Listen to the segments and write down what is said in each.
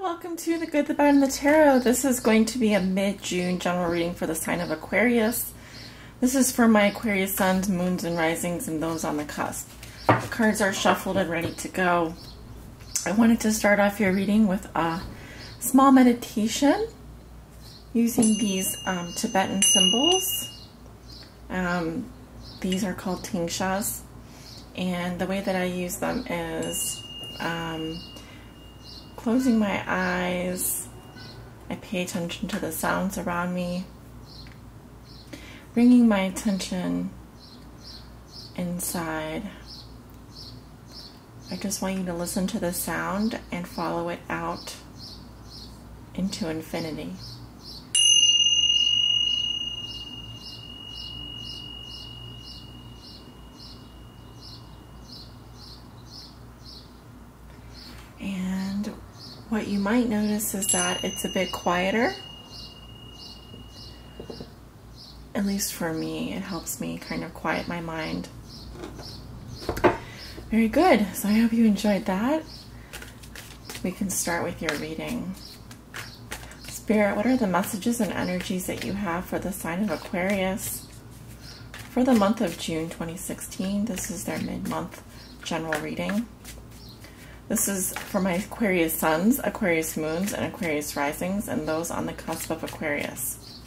Welcome to the Good, the Bad, and the Tarot. This is going to be a mid-June general reading for the sign of Aquarius. This is for my Aquarius suns, moons, and risings, and those on the cusp. The cards are shuffled and ready to go. I wanted to start off your reading with a small meditation using these Tibetan symbols. These are called tingshas, and the way that I use them is closing my eyes. I pay attention to the sounds around me, bringing my attention inside. I just want you to listen to the sound and follow it out into infinity. And what you might notice is that it's a bit quieter. At least for me, it helps me kind of quiet my mind. Very good. So I hope you enjoyed that. We can start with your reading. Spirit, what are the messages and energies that you have for the sign of Aquarius for the month of June 2016? This is their mid-month general reading. This is for my Aquarius suns, Aquarius moons, and Aquarius risings, and those on the cusp of Aquarius.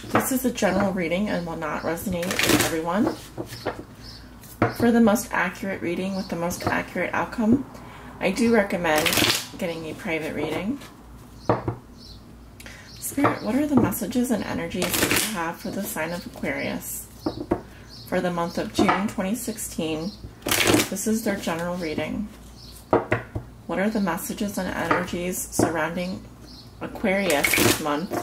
This is a general reading and will not resonate with everyone. For the most accurate reading with the most accurate outcome, I do recommend getting a private reading. Spirit, what are the messages and energies that you have for the sign of Aquarius for the month of June 2016? This is their general reading. What are the messages and energies surrounding Aquarius this month?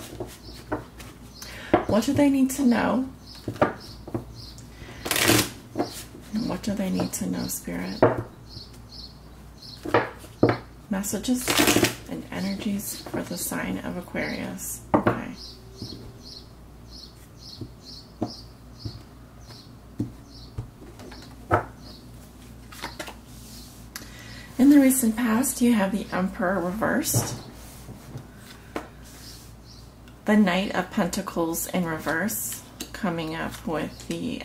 What do they need to know? And what do they need to know, Spirit? Messages and energies for the sign of Aquarius. Okay. In the recent past, you have the Emperor reversed, the Knight of Pentacles in reverse, coming up with the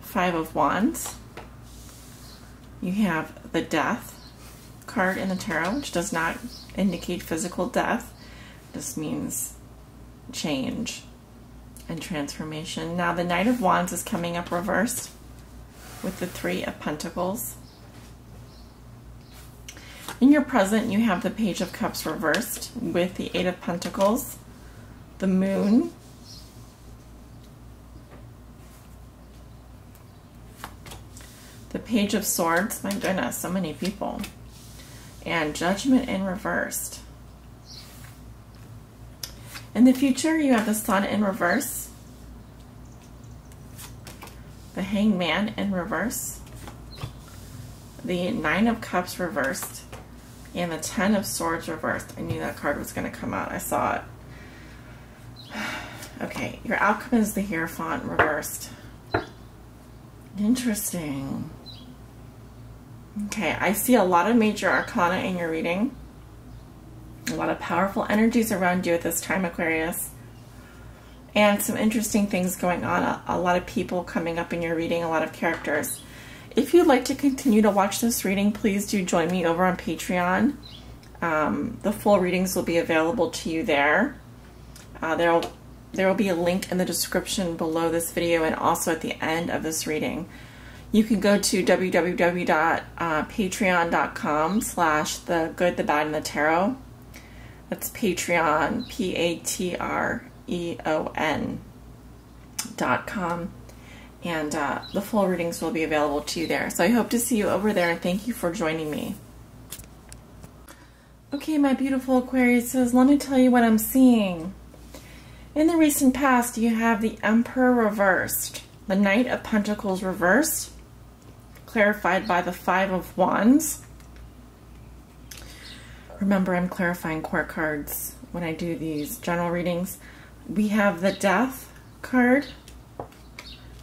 Five of Wands. You have the Death card in the tarot, which does not indicate physical death. This means change and transformation. Now the Knight of Wands is coming up reversed with the Three of Pentacles. In your present, you have the Page of Cups reversed with the Eight of Pentacles, the Moon, the Page of Swords, my goodness, so many people, and Judgment in reversed. In the future, you have the Sun in reverse, the Hangman in reverse, the Nine of Cups reversed, and the Ten of Swords reversed. I knew that card was going to come out. I saw it. Okay, your outcome is the Hierophant reversed. Interesting. Okay, I see a lot of major arcana in your reading. A lot of powerful energies around you at this time, Aquarius. And some interesting things going on. A lot of people coming up in your reading, a lot of characters. If you'd like to continue to watch this reading, please do join me over on Patreon. The full readings will be available to you there. There will be a link in the description below this video and also at the end of this reading. You can go to www.patreon.com/the good, the bad, and the tarot. That's Patreon, Patreon.com. And the full readings will be available to you there. So I hope to see you over there, and thank you for joining me. Okay, my beautiful Aquariuses, let me tell you what I'm seeing. In the recent past, you have the Emperor reversed, the Knight of Pentacles reversed, clarified by the Five of Wands. Remember, I'm clarifying court cards when I do these general readings. We have the Death card,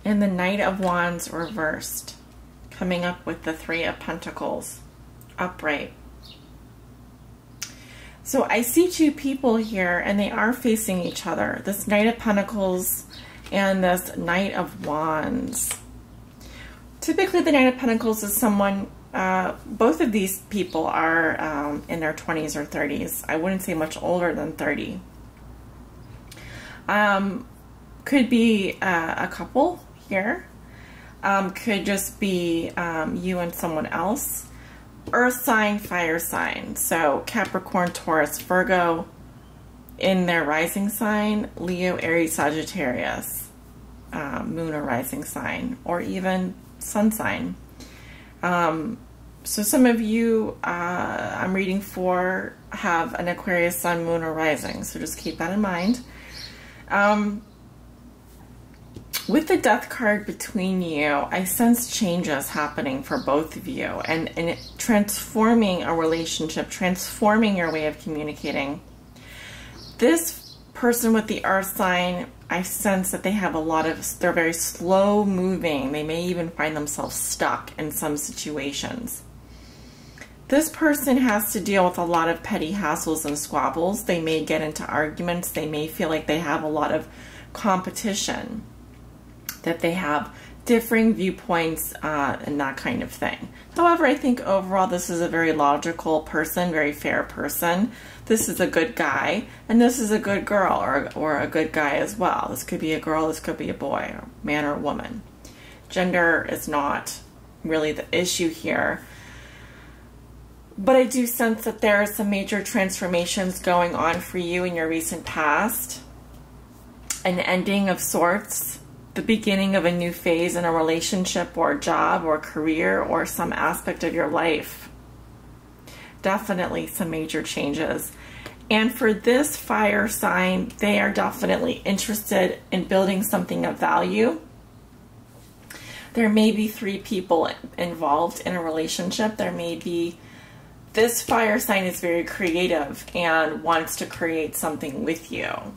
and the Knight of Wands reversed, coming up with the Three of Pentacles upright. So I see two people here, and they are facing each other. This Knight of Pentacles and this Knight of Wands. Typically, the Knight of Pentacles is someone, both of these people are in their 20s or 30s. I wouldn't say much older than 30. Could be a couple here. Could just be you and someone else. Earth sign, fire sign. So Capricorn, Taurus, Virgo in their rising sign. Leo, Aries, Sagittarius, moon or rising sign, or even sun sign. So some of you I'm reading for have an Aquarius, sun, moon, or rising. So just keep that in mind. With the Death card between you, I sense changes happening for both of you, and transforming a relationship, transforming your way of communicating. This person with the earth sign, I sense that they have they're very slow moving. They may even find themselves stuck in some situations. This person has to deal with a lot of petty hassles and squabbles. They may get into arguments. They may feel like they have a lot of competition, that they have differing viewpoints and that kind of thing. However, I think overall this is a very logical person, very fair person. This is a good guy, and this is a good girl, or a good guy as well. This could be a girl, this could be a boy, or man or woman. Gender is not really the issue here. But I do sense that there are some major transformations going on for you in your recent past. An ending of sorts. The beginning of a new phase in a relationship or a job or career or some aspect of your life. Definitely some major changes. And for this fire sign, they are definitely interested in building something of value. There may be 3 people involved in a relationship. There may be, this fire sign is very creative and wants to create something with you.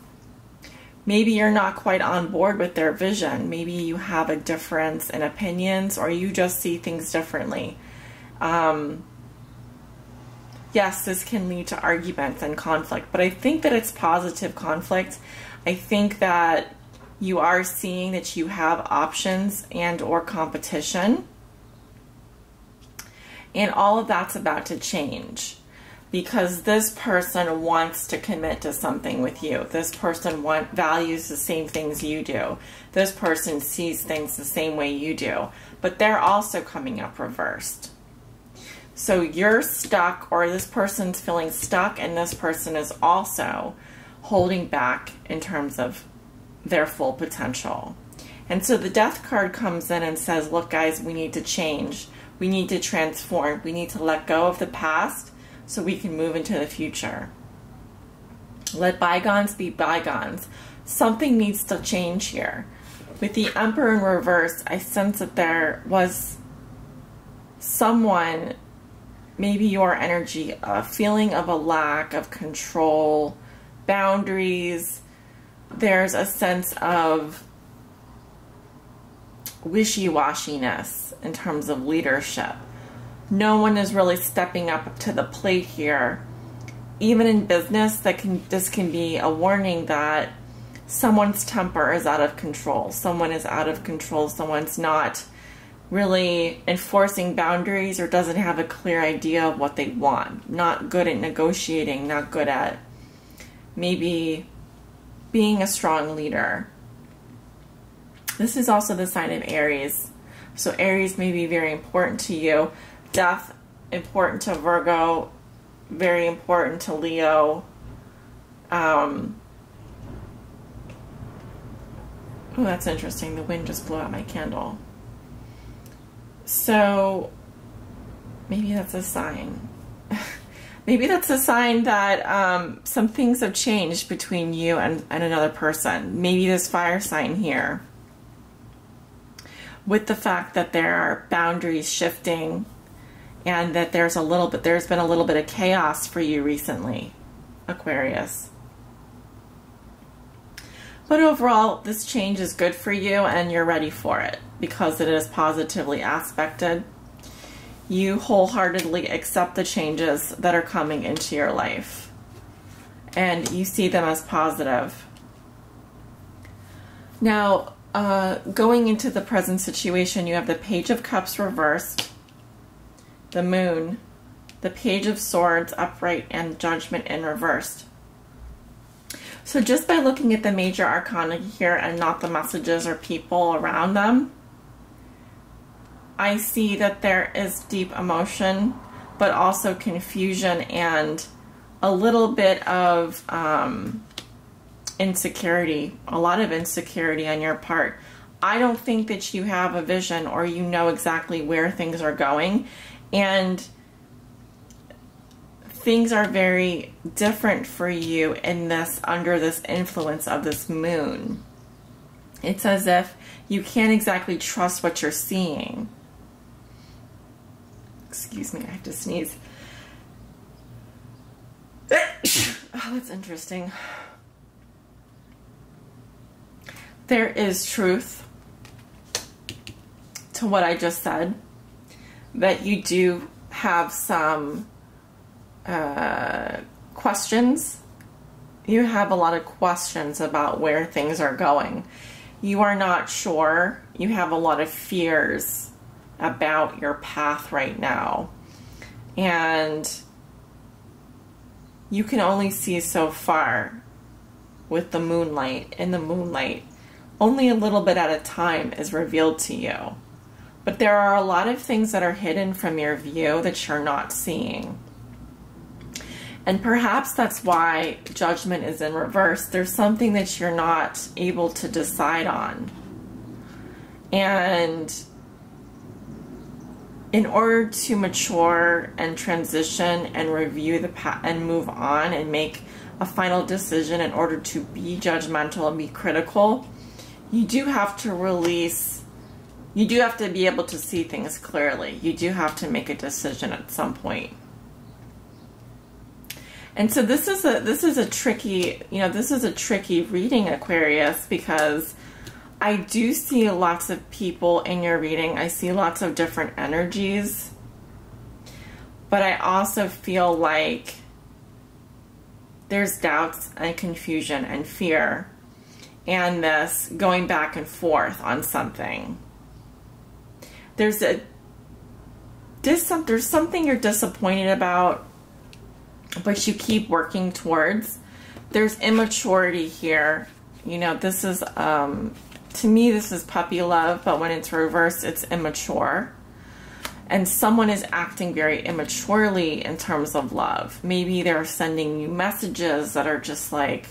Maybe you're not quite on board with their vision. Maybe you have a difference in opinions, or you just see things differently. Yes, this can lead to arguments and conflict, but I think that it's positive conflict. I think that you are seeing that you have options and or competition. And all of that's about to change. Because this person wants to commit to something with you. This person values the same things you do. This person sees things the same way you do. But they're also coming up reversed. So you're stuck, or this person's feeling stuck, and this person is also holding back in terms of their full potential. And so the Death card comes in and says, look guys, we need to change. We need to transform. We need to let go of the past, so we can move into the future. Let bygones be bygones. Something needs to change here. With the Emperor in reverse, I sense that there was someone, maybe your energy, a feeling of a lack of control, boundaries. There's a sense of wishy-washiness in terms of leadership. No one is really stepping up to the plate here. Even in business, this can be a warning that someone's temper is out of control. Someone is out of control. Someone's not really enforcing boundaries or doesn't have a clear idea of what they want. Not good at negotiating, not good at maybe being a strong leader. This is also the sign of Aries. So Aries may be very important to you. Death, important to Virgo, very important to Leo. Oh, that's interesting. The wind just blew out my candle. So maybe that's a sign. Maybe that's a sign that some things have changed between you and another person. Maybe this fire sign here, with the fact that there are boundaries shifting, and that there's been a little bit of chaos for you recently, Aquarius. But overall, this change is good for you, and you're ready for it because it is positively aspected. You wholeheartedly accept the changes that are coming into your life. and you see them as positive. Now, going into the present situation, you have the Page of Cups reversed, the Moon, the Page of Swords upright, and Judgment in reversed. So just by looking at the major arcana here and not the messages or people around them, I see that there is deep emotion, but also confusion and a little bit of insecurity, a lot of insecurity on your part. I don't think that you have a vision or you know exactly where things are going, and things are very different for you in this, under this influence of this moon. It's as if you can't exactly trust what you're seeing. Excuse me, I have to sneeze. Oh, that's interesting. There is truth to what I just said, that you do have some questions. You have a lot of questions about where things are going. You are not sure. You have a lot of fears about your path right now, and you can only see so far with the moonlight. In the moonlight, only a little bit at a time is revealed to you, but there are a lot of things that are hidden from your view that you're not seeing. And perhaps that's why Judgment is in reverse. There's something that you're not able to decide on. And in order to mature and transition and review the path and move on and make a final decision, in order to be judgmental and be critical, you do have to release, you do have to be able to see things clearly. You do have to make a decision at some point. And so this is a tricky, this is a tricky reading, Aquarius, because I do see lots of people in your reading. I see lots of different energies, but I also feel like there's doubts and confusion and fear and this going back and forth on something. There's something you're disappointed about, but you keep working towards. There's immaturity here. This is, to me, this is puppy love, but when it's reversed, it's immature. And someone is acting very immaturely in terms of love. Maybe they're sending you messages that are just like,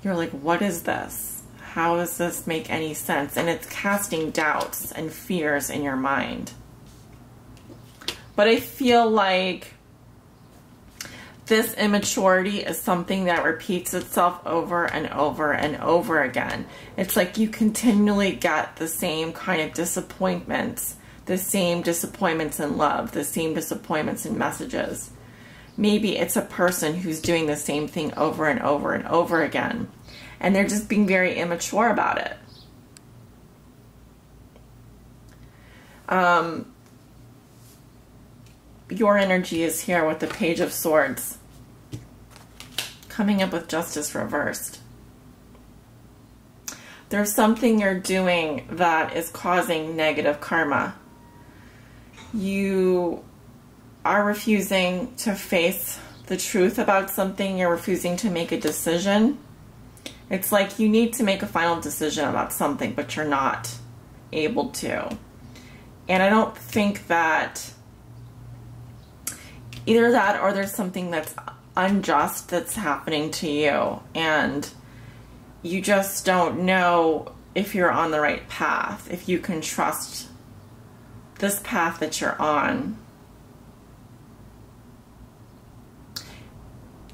you're like, what is this? How does this make any sense? And it's casting doubts and fears in your mind. But I feel like this immaturity is something that repeats itself over and over and over again. It's like you continually get the same kind of disappointments, the same disappointments in love, the same disappointments in messages. Maybe it's a person who's doing the same thing over and over and over again, and they're just being very immature about it. Your energy is here with the Page of Swords, coming up with Justice reversed. There's something you're doing that is causing negative karma. You are refusing to face the truth about something. You're refusing to make a decision. It's like you need to make a final decision about something, but you're not able to. And I don't think that either that or there's something that's unjust that's happening to you, and you just don't know if you're on the right path, if you can trust this path that you're on.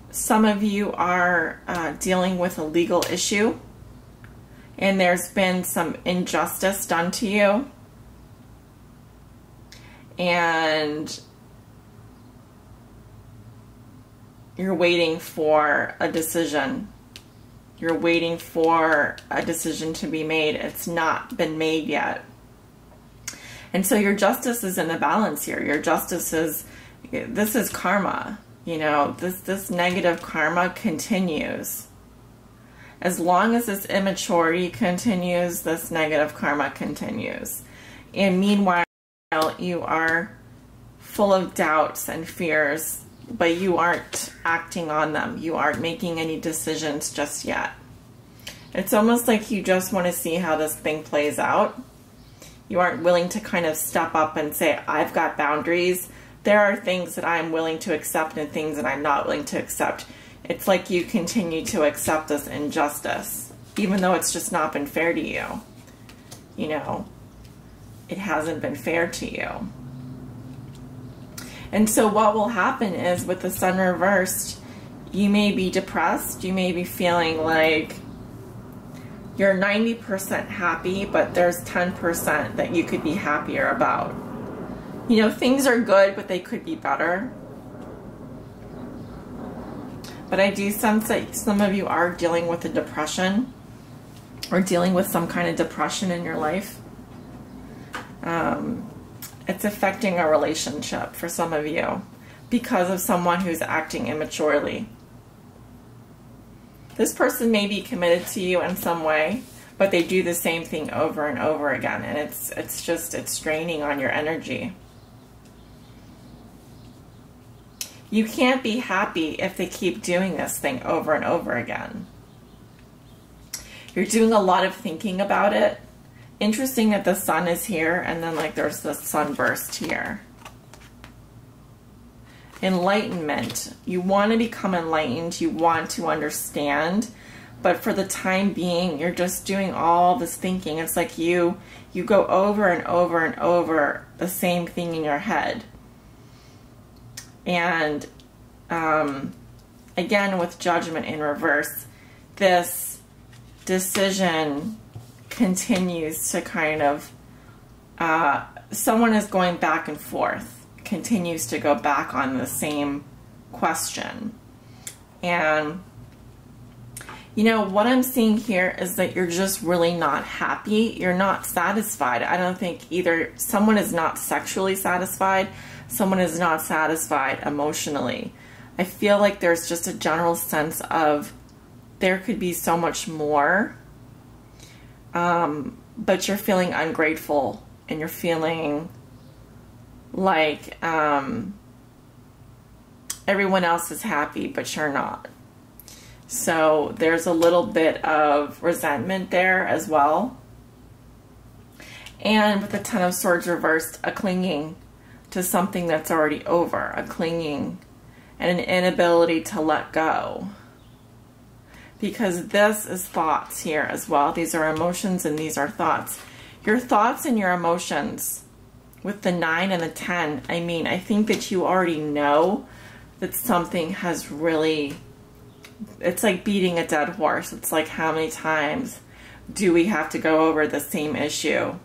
Some of you are dealing with a legal issue, and there's been some injustice done to you, and you're waiting for a decision. You're waiting for a decision to be made. It's not been made yet. And so your justice is in the balance here. Your justice is, this is karma. You know, this negative karma continues. As long as this immaturity continues, this negative karma continues. And meanwhile, you are full of doubts and fears, but you aren't acting on them. You aren't making any decisions just yet. It's almost like you just want to see how this thing plays out. You aren't willing to kind of step up and say, I've got boundaries. There are things that I'm willing to accept and things that I'm not willing to accept. It's like you continue to accept this injustice, even though it's just not been fair to you. You know, it hasn't been fair to you. And so what will happen is with the sun reversed, you may be depressed. You may be feeling like you're 90% happy, but there's 10% that you could be happier about. You know, things are good, but they could be better. But I do sense that some of you are dealing with a depression or dealing with some kind of depression in your life. It's affecting a relationship for some of you because of someone who's acting immaturely. This person may be committed to you in some way, but they do the same thing over and over again, and it's draining on your energy. You can't be happy if they keep doing this thing over and over again. You're doing a lot of thinking about it. Interesting that the sun is here and then like there's the sunburst here. Enlightenment. You want to become enlightened. You want to understand. But for the time being, you're just doing all this thinking. It's like you go over and over and over the same thing in your head. And again, with judgment in reverse, this decision continues to kind of, someone is going back and forth, continues to go back on the same question. And, you know, what I'm seeing here is that you're just really not happy. You're not satisfied. I don't think either someone is not sexually satisfied, someone is not satisfied emotionally. I feel like there's just a general sense of there could be so much more, but you're feeling ungrateful and you're feeling like everyone else is happy, but you're not. So there's a little bit of resentment there as well. And with the Ten of Swords reversed, a clinging to something that's already over, a clinging and an inability to let go. Because this is thoughts here as well. These are emotions and these are thoughts. Your thoughts and your emotions with the 9 and the 10, I mean, I think that you already know that something has really, it's like beating a dead horse. It's like, how many times do we have to go over the same issue?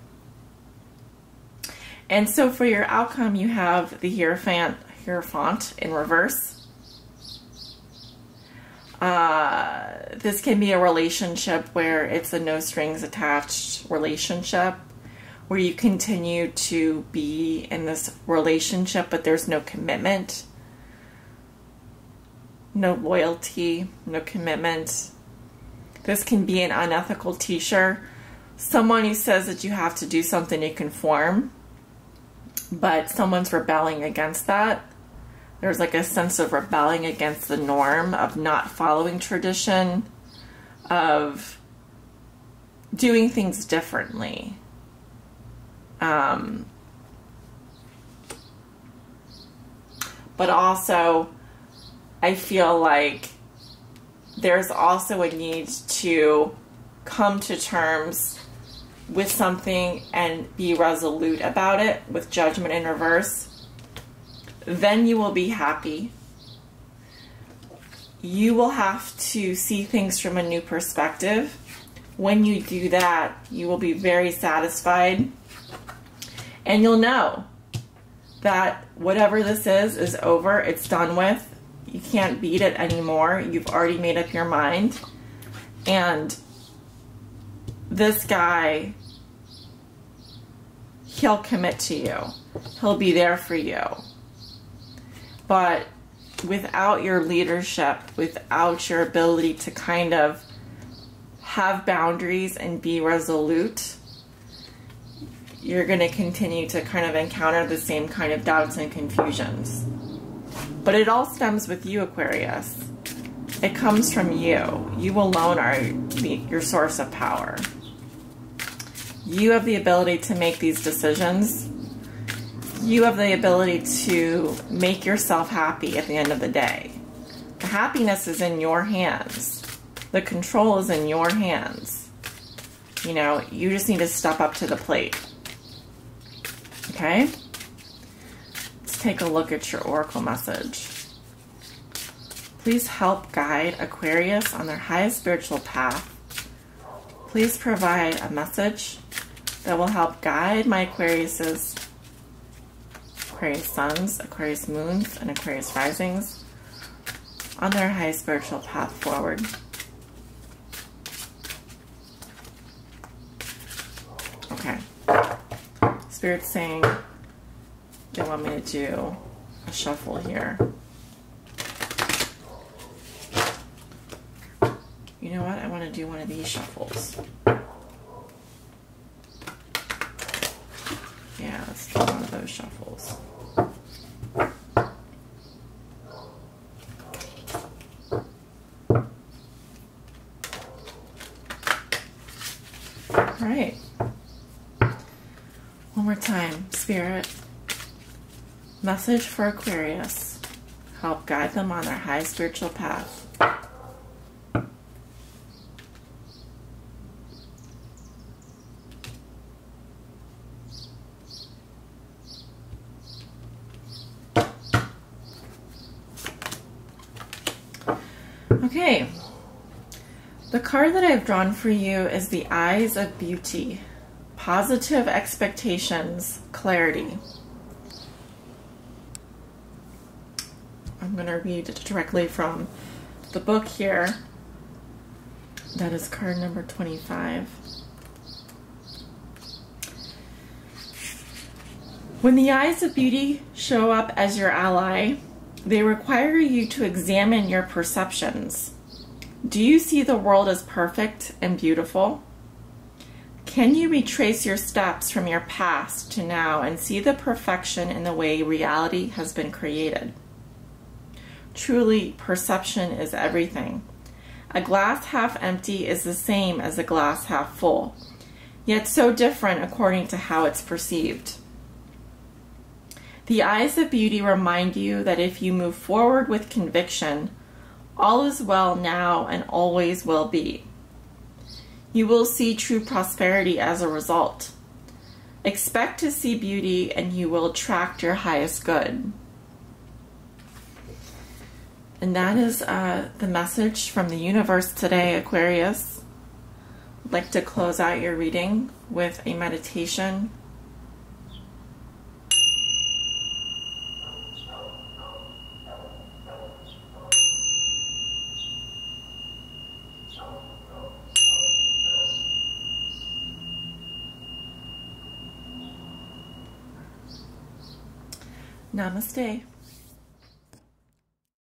And so for your outcome, you have the Hierophant in reverse. This can be a relationship where it's a no strings attached relationship, where you continue to be in this relationship, but there's no commitment, no loyalty, no commitment. This can be an unethical teacher, someone who says that you have to do something to conform, but someone's rebelling against that. There's like a sense of rebelling against the norm, of not following tradition, of doing things differently. But also, I feel like there's also a need to come to terms with something and be resolute about it, with judgment in reverse. Then you will be happy. You will have to see things from a new perspective. When you do that, you will be very satisfied. And you'll know that whatever this is over. It's done with. You can't beat it anymore. You've already made up your mind. And this guy, he'll commit to you. He'll be there for you. But without your leadership, without your ability to kind of have boundaries and be resolute, you're going to continue to kind of encounter the same kind of doubts and confusions. But it all stems with you, Aquarius. It comes from you. You alone are your source of power. You have the ability to make these decisions. You have the ability to make yourself happy at the end of the day. The happiness is in your hands. The control is in your hands. You know, you just need to step up to the plate. Okay? Let's take a look at your oracle message. Please help guide Aquarius on their highest spiritual path. Please provide a message that will help guide my Aquarius suns, Aquarius moons, and Aquarius risings on their highest spiritual path forward. Okay. Spirit's saying they want me to do a shuffle here. You know what? I want to do one of these shuffles. Yeah, let's do one of those shuffles. All right. One more time, Spirit. Message for Aquarius. Help guide them on their high spiritual path. Okay, the card that I've drawn for you is the Eyes of Beauty. Positive expectations, clarity. I'm going to read directly from the book here. That is card number 25. When the eyes of beauty show up as your ally, they require you to examine your perceptions. Do you see the world as perfect and beautiful? Can you retrace your steps from your past to now and see the perfection in the way reality has been created? Truly, perception is everything. A glass half empty is the same as a glass half full, yet so different according to how it's perceived. The eyes of beauty remind you that if you move forward with conviction, all is well now and always will be. You will see true prosperity as a result. Expect to see beauty and you will attract your highest good. And that is the message from the universe today, Aquarius. I'd like to close out your reading with a meditation. Namaste.